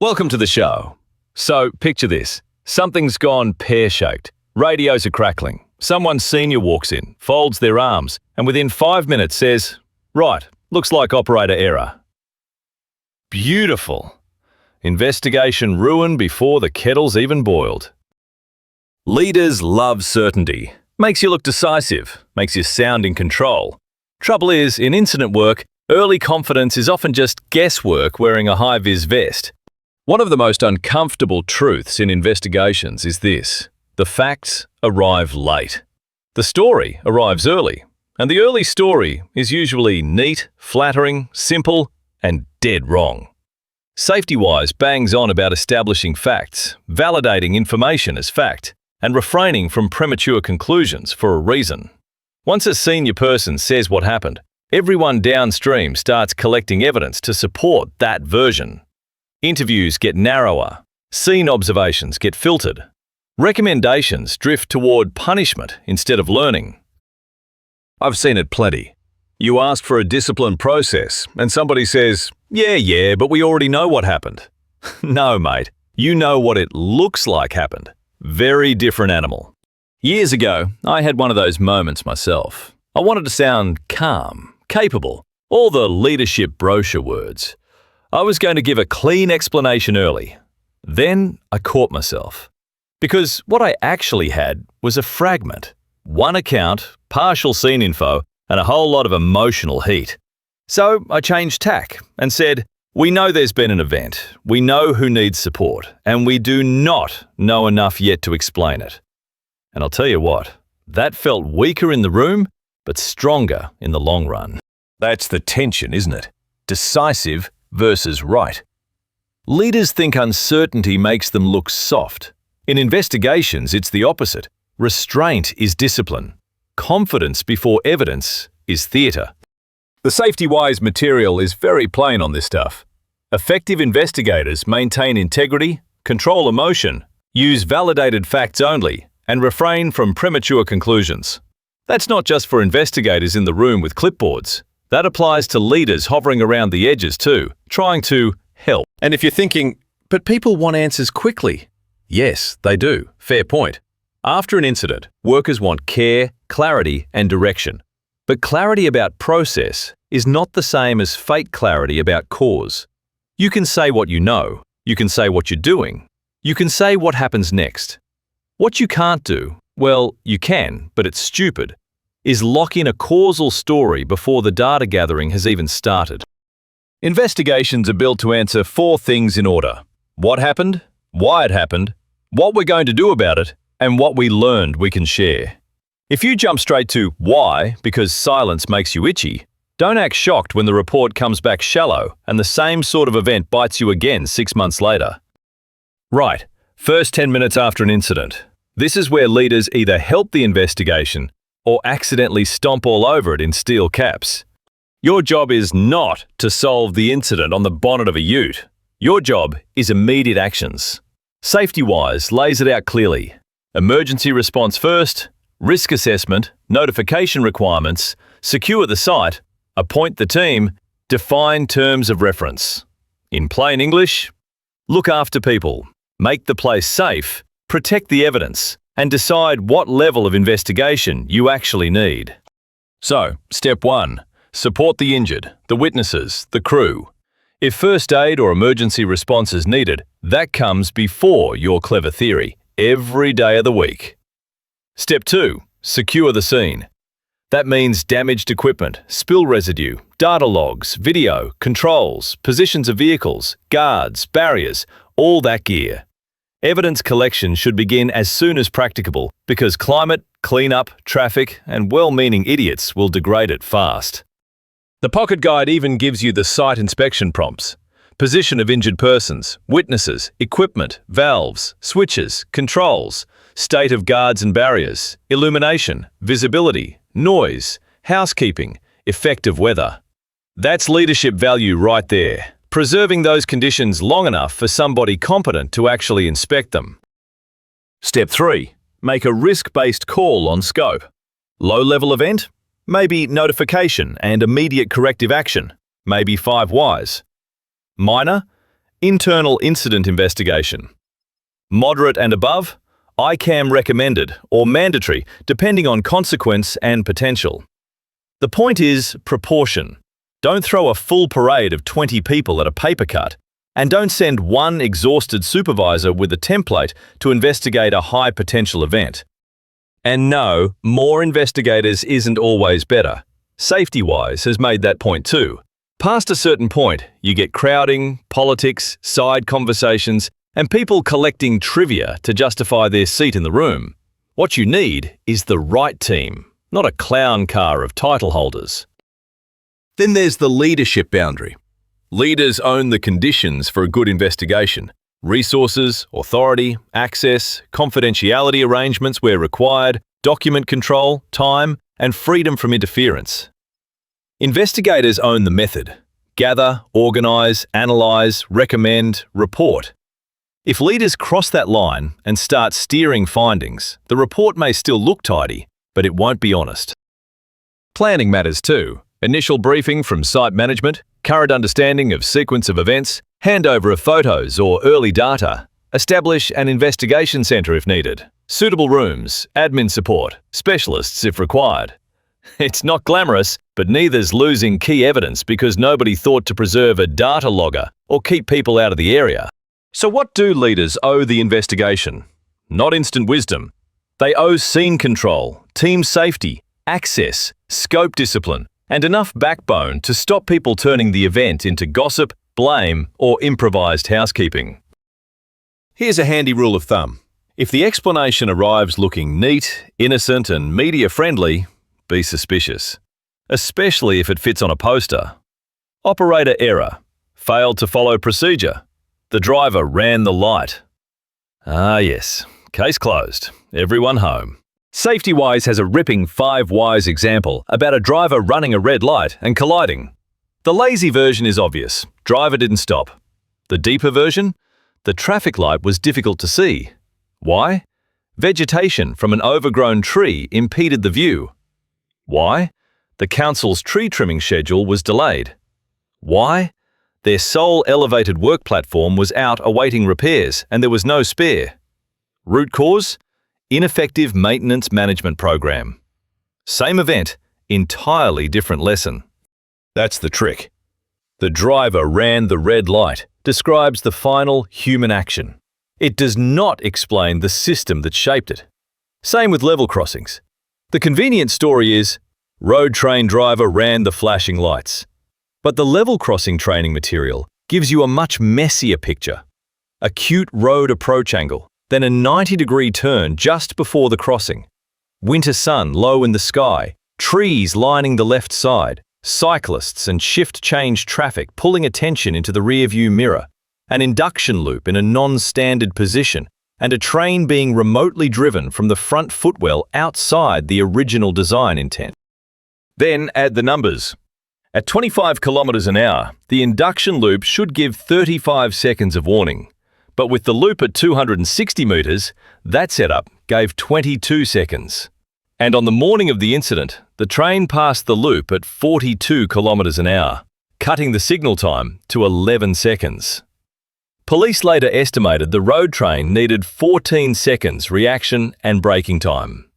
Welcome to the show. So, picture this. Something's gone pear-shaped. Radios are crackling. Someone senior walks in, folds their arms, and within 5 minutes says, "Right, looks like operator error." Beautiful. Investigation ruined before the kettle's even boiled. Leaders love certainty. Makes you look decisive, makes you sound in control. Trouble is, in incident work, early confidence is often just guesswork wearing a high-vis vest. One of the most uncomfortable truths in investigations is this: the facts arrive late. The story arrives early, and the early story is usually neat, flattering, simple, and dead wrong. Safety-wise bangs on about establishing facts, validating information as fact, and refraining from premature conclusions for a reason. Once a senior person says what happened, everyone downstream starts collecting evidence to support that version. Interviews get narrower, scene observations get filtered, recommendations drift toward punishment instead of learning. I've seen it plenty. You ask for a disciplined process, and somebody says, yeah, but we already know what happened." No, mate, you know what it looks like happened. Very different animal. Years ago, I had one of those moments myself. I wanted to sound calm, capable, all the leadership brochure words. I was going to give a clean explanation early. Then I caught myself. Because what I actually had was a fragment. One account, partial scene info, and a whole lot of emotional heat. So I changed tack and said, "We know there's been an event, we know who needs support, and we do not know enough yet to explain it." And I'll tell you what, that felt weaker in the room, but stronger in the long run. That's the tension, isn't it? Decisive versus right. Leaders think uncertainty makes them look soft. In investigations, it's the opposite. Restraint is discipline. Confidence before evidence is theatre. The safety-wise material is very plain on this stuff. Effective investigators maintain integrity, control emotion, use validated facts only, and refrain from premature conclusions. That's not just for investigators in the room with clipboards. That applies to leaders hovering around the edges too, trying to help. And if you're thinking, but people want answers quickly. Yes, they do. Fair point. After an incident, workers want care, clarity, and direction. But clarity about process is not the same as fake clarity about cause. You can say what you know. You can say what you're doing. You can say what happens next. What you can't do, well, you can, but it's stupid, is lock in a causal story before the data gathering has even started. Investigations are built to answer 4 things in order: what happened, why it happened, what we're going to do about it, and what we learned we can share. If you jump straight to why because silence makes you itchy, don't act shocked when the report comes back shallow and the same sort of event bites you again 6 months later. Right, first 10 minutes after an incident. This is where leaders either help the investigation or accidentally stomp all over it in steel caps. Your job is not to solve the incident on the bonnet of a ute. Your job is immediate actions. Safety-wise lays it out clearly. Emergency response first, risk assessment, notification requirements, secure the site, appoint the team, define terms of reference. In plain English, look after people, make the place safe, protect the evidence, and decide what level of investigation you actually need. So, step 1. Support the injured, the witnesses, the crew. If first aid or emergency response is needed, that comes before your clever theory, every day of the week. Step 2. Secure the scene. That means damaged equipment, spill residue, data logs, video, controls, positions of vehicles, guards, barriers, all that gear. Evidence collection should begin as soon as practicable because climate, cleanup, traffic, and well-meaning idiots will degrade it fast. The Pocket Guide even gives you the site inspection prompts. Position of injured persons, witnesses, equipment, valves, switches, controls, state of guards and barriers, illumination, visibility, noise, housekeeping, effective weather. That's leadership value right there. Preserving those conditions long enough for somebody competent to actually inspect them. Step 3. Make a risk-based call on scope. Low-level event? Maybe notification and immediate corrective action. Maybe 5 whys. Minor? Internal incident investigation. Moderate and above, ICAM recommended or mandatory depending on consequence and potential. The point is proportion. Don't throw a full parade of 20 people at a paper cut, and don't send one exhausted supervisor with a template to investigate a high-potential event. And no, more investigators isn't always better. Safety-wise has made that point too. Past a certain point, you get crowding, politics, side conversations, and people collecting trivia to justify their seat in the room. What you need is the right team, not a clown car of title holders. Then there's the leadership boundary. Leaders own the conditions for a good investigation: resources, authority, access, confidentiality arrangements where required, document control, time, and freedom from interference. Investigators own the method: gather, organize, analyze, recommend, report. If leaders cross that line and start steering findings, the report may still look tidy, but it won't be honest. Planning matters too. Initial briefing from site management, current understanding of sequence of events, handover of photos or early data. Establish an investigation centre if needed. Suitable rooms, admin support, specialists if required. It's not glamorous, but neither's losing key evidence because nobody thought to preserve a data logger or keep people out of the area. So what do leaders owe the investigation? Not instant wisdom. They owe scene control, team safety, access, scope discipline, and enough backbone to stop people turning the event into gossip, blame, or improvised housekeeping. Here's a handy rule of thumb. If the explanation arrives looking neat, innocent, and media-friendly, be suspicious, especially if it fits on a poster. Operator error. Failed to follow procedure. The driver ran the light. Ah yes, case closed. Everyone home. Safety-Wise has a ripping 5 whys example about a driver running a red light and colliding. The lazy version is obvious. Driver didn't stop. The deeper version? The traffic light was difficult to see. Why? Vegetation from an overgrown tree impeded the view. Why? The council's tree trimming schedule was delayed. Why? Their sole elevated work platform was out awaiting repairs and there was no spare. Root cause? Ineffective maintenance management program. Same event, entirely different lesson. That's the trick. The driver ran the red light describes the final human action. It does not explain the system that shaped it. Same with level crossings. The convenient story is, road train driver ran the flashing lights. But the level crossing training material gives you a much messier picture. Acute road approach angle, then a 90-degree turn just before the crossing. Winter sun low in the sky, trees lining the left side, cyclists and shift change traffic pulling attention into the rearview mirror, an induction loop in a non-standard position, and a train being remotely driven from the front footwell outside the original design intent. Then add the numbers. At 25 kilometers an hour, the induction loop should give 35 seconds of warning. But with the loop at 260 meters, that setup gave 22 seconds. And on the morning of the incident, the train passed the loop at 42 kilometers an hour, cutting the signal time to 11 seconds. Police later estimated the road train needed 14 seconds reaction and braking time.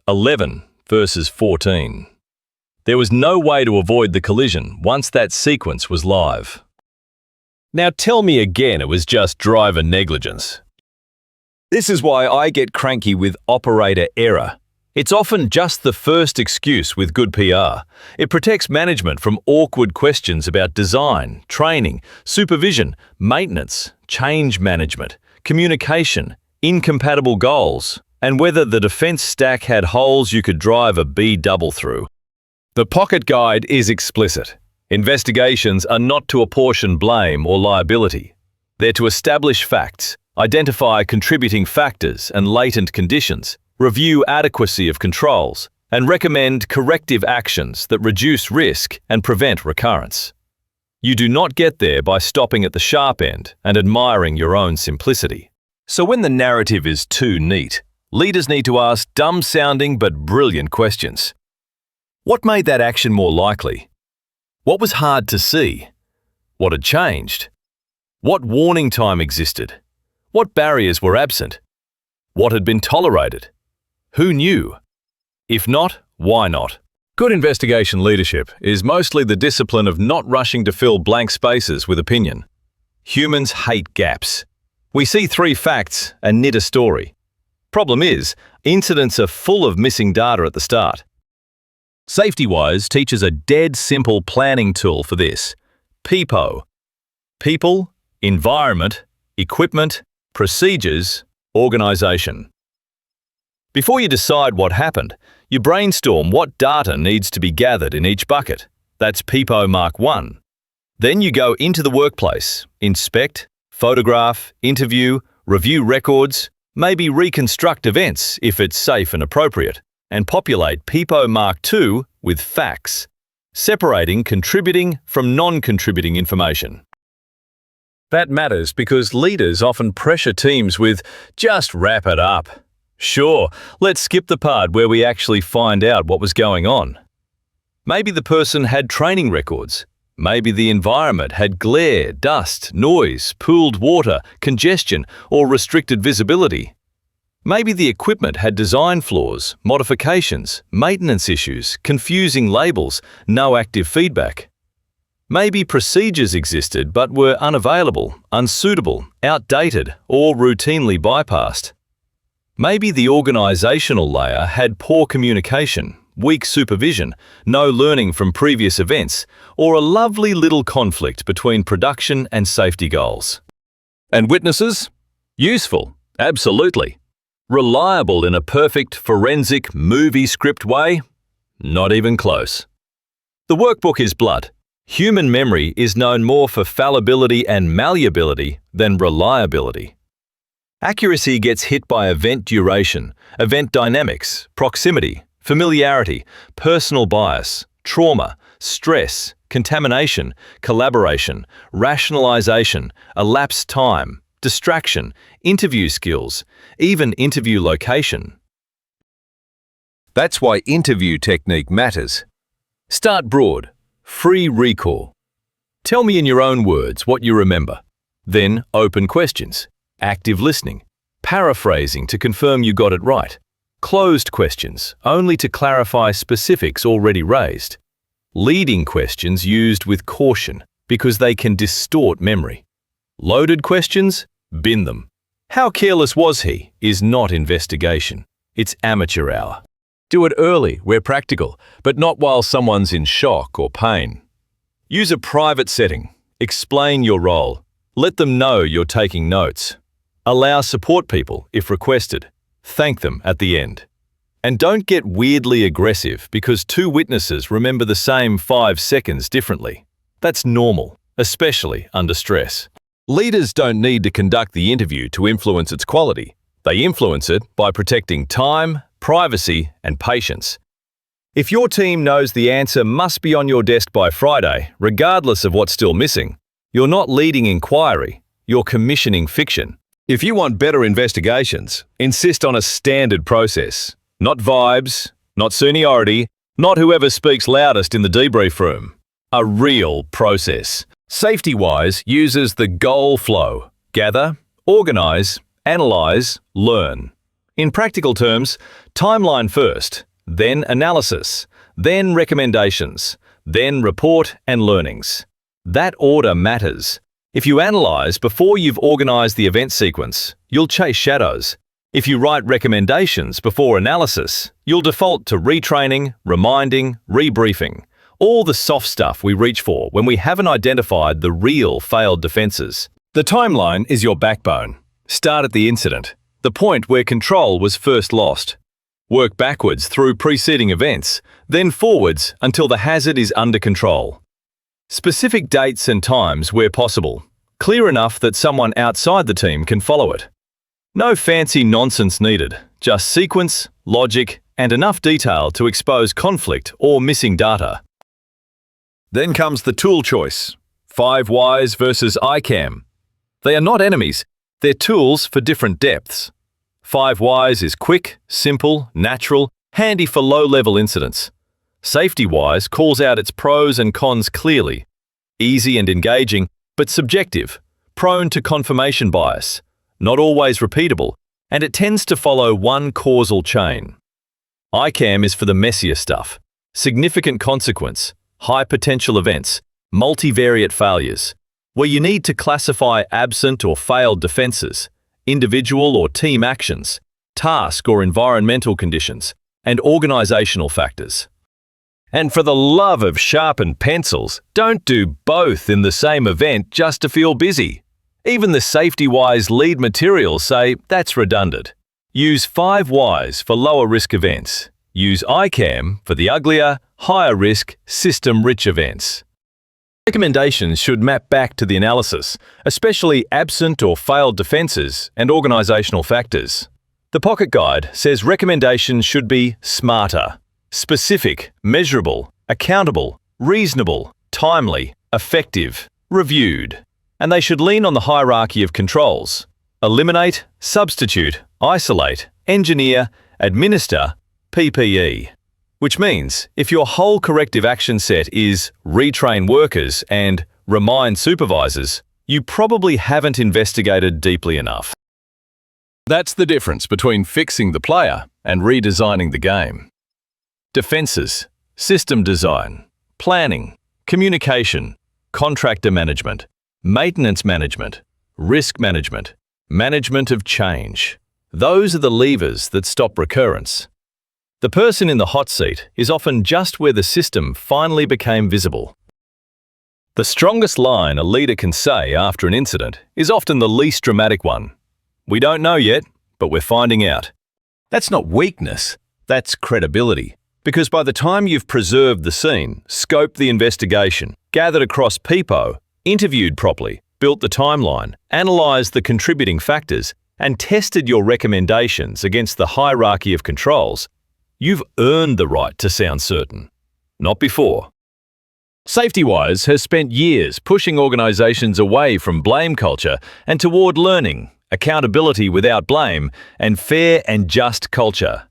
11 versus 14. There was no way to avoid the collision once that sequence was live. Now tell me again it was just driver negligence. This is why I get cranky with operator error. It's often just the first excuse with good PR. It protects management from awkward questions about design, training, supervision, maintenance, change management, communication, incompatible goals, and whether the defense stack had holes you could drive a B-double through. The pocket guide is explicit. Investigations are not to apportion blame or liability. They're to establish facts, identify contributing factors and latent conditions, review adequacy of controls, and recommend corrective actions that reduce risk and prevent recurrence. You do not get there by stopping at the sharp end and admiring your own simplicity. So when the narrative is too neat, leaders need to ask dumb-sounding but brilliant questions. What made that action more likely? What was hard to see? What had changed? What warning time existed? What barriers were absent? What had been tolerated? Who knew? If not, why not? Good investigation leadership is mostly the discipline of not rushing to fill blank spaces with opinion. Humans hate gaps. We see 3 facts and knit a story. Problem is, incidents are full of missing data at the start. SafetyWise teaches a dead simple planning tool for this. PEPO. People, environment, equipment, procedures, organization. Before you decide what happened, you brainstorm what data needs to be gathered in each bucket. That's PEPO Mark 1. Then you go into the workplace, inspect, photograph, interview, review records, maybe reconstruct events if it's safe and appropriate, and populate PEPO Mark 2 with facts, separating contributing from non-contributing information. That matters because leaders often pressure teams with, "Just wrap it up." Sure, let's skip the part where we actually find out what was going on. Maybe the person had training records. Maybe the environment had glare, dust, noise, pooled water, congestion, or restricted visibility. Maybe the equipment had design flaws, modifications, maintenance issues, confusing labels, no active feedback. Maybe procedures existed but were unavailable, unsuitable, outdated, or routinely bypassed. Maybe the organizational layer had poor communication, weak supervision, no learning from previous events, or a lovely little conflict between production and safety goals. And witnesses? Useful, absolutely. Reliable in a perfect forensic movie script way? Not even close. The workbook is blunt. Human memory is known more for fallibility and malleability than reliability. Accuracy gets hit by event duration, event dynamics, proximity, familiarity, personal bias, trauma, stress, contamination, collaboration, rationalization, elapsed time, distraction, interview skills, even interview location. That's why interview technique matters. Start broad, free recall. Tell me in your own words what you remember. Then open questions, active listening, paraphrasing to confirm you got it right. Closed questions, only to clarify specifics already raised. Leading questions used with caution because they can distort memory. Loaded questions? Bin them. How careless was he is not investigation. It's amateur hour. Do it early where practical, but not while someone's in shock or pain. Use a private setting. Explain your role. Let them know you're taking notes. Allow support people if requested. Thank them at the end. And don't get weirdly aggressive because 2 witnesses remember the same 5 seconds differently. That's normal, especially under stress. Leaders don't need to conduct the interview to influence its quality. They influence it by protecting time, privacy, and patience. If your team knows the answer must be on your desk by Friday, regardless of what's still missing, you're not leading inquiry, you're commissioning fiction. If you want better investigations, insist on a standard process. Not vibes, not seniority, not whoever speaks loudest in the debrief room. A real process. SafetyWise uses the goal flow. Gather, organize, analyze, learn. In practical terms, timeline first, then analysis, then recommendations, then report and learnings. That order matters. If you analyze before you've organized the event sequence, you'll chase shadows. If you write recommendations before analysis, you'll default to retraining, reminding, rebriefing. All the soft stuff we reach for when we haven't identified the real failed defenses. The timeline is your backbone. Start at the incident, the point where control was first lost. Work backwards through preceding events, then forwards until the hazard is under control. Specific dates and times where possible, clear enough that someone outside the team can follow it. No fancy nonsense needed, just sequence, logic, and enough detail to expose conflict or missing data. Then comes the tool choice. 5 Whys versus ICAM. They are not enemies, they're tools for different depths. 5 Whys is quick, simple, natural, handy for low-level incidents. SafetyWise calls out its pros and cons clearly. Easy and engaging, but subjective. prone to confirmation bias, not always repeatable, and it tends to follow one causal chain. ICAM is for the messier stuff: significant consequence, high potential events, multivariate failures, where you need to classify absent or failed defenses, individual or team actions, task or environmental conditions, and organizational factors. And for the love of sharpened pencils, don't do both in the same event just to feel busy. Even the safety-wise lead materials say that's redundant. Use 5 Whys for lower risk events. Use ICAM for the uglier, higher risk, system-rich events. Recommendations should map back to the analysis, especially absent or failed defenses and organizational factors. The Pocket Guide says recommendations should be smarter, specific, measurable, accountable, reasonable, timely, effective, reviewed, and they should lean on the hierarchy of controls: eliminate, substitute, isolate, engineer, administer, PPE. Which means, if your whole corrective action set is retrain workers and remind supervisors, you probably haven't investigated deeply enough. That's the difference between fixing the player and redesigning the game. Defenses, system design, planning, communication, contractor management, maintenance management, risk management, management of change. Those are the levers that stop recurrence. The person in the hot seat is often just where the system finally became visible. The strongest line a leader can say after an incident is often the least dramatic one. We don't know yet, but we're finding out. That's not weakness, that's credibility. Because by the time you've preserved the scene, scoped the investigation, gathered across PIPO, interviewed properly, built the timeline, analysed the contributing factors, and tested your recommendations against the hierarchy of controls, you've earned the right to sound certain. Not before. SafetyWise has spent years pushing organisations away from blame culture and toward learning, accountability without blame, and fair and just culture.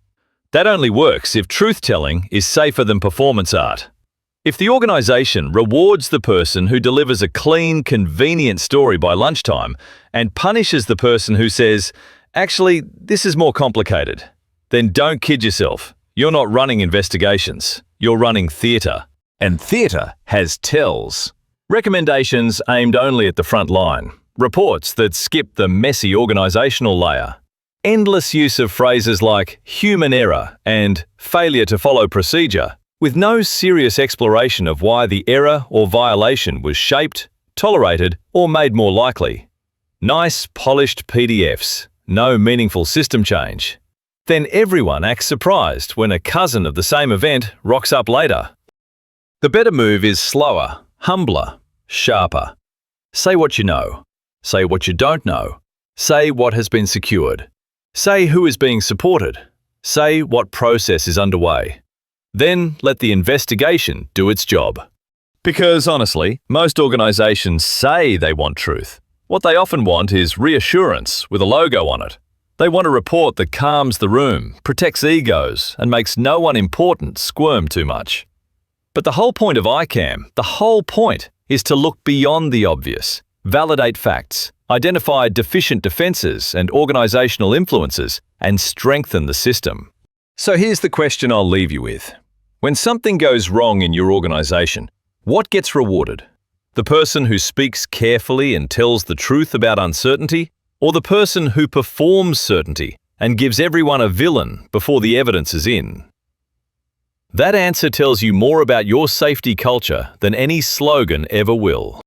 That only works if truth-telling is safer than performance art. If the organisation rewards the person who delivers a clean, convenient story by lunchtime and punishes the person who says, "Actually, this is more complicated," then don't kid yourself. You're not running investigations. You're running theatre. And theatre has tells. Recommendations aimed only at the front line. Reports that skip the messy organisational layer. Endless use of phrases like human error and failure to follow procedure, with no serious exploration of why the error or violation was shaped, tolerated, or made more likely. Nice, polished PDFs, no meaningful system change. Then everyone acts surprised when a cousin of the same event rocks up later. The better move is slower, humbler, sharper. Say what you know. Say what you don't know. Say what has been secured. Say who is being supported. Say what process is underway. Then let the investigation do its job. Because honestly, most organisations say they want truth. What they often want is reassurance with a logo on it. They want a report that calms the room, protects egos, and makes no one important squirm too much. But the whole point of ICAM, the whole point, is to look beyond the obvious, validate facts, identify deficient defenses and organisational influences, and strengthen the system. So here's the question I'll leave you with. When something goes wrong in your organisation, what gets rewarded? The person who speaks carefully and tells the truth about uncertainty, or the person who performs certainty and gives everyone a villain before the evidence is in? That answer tells you more about your safety culture than any slogan ever will.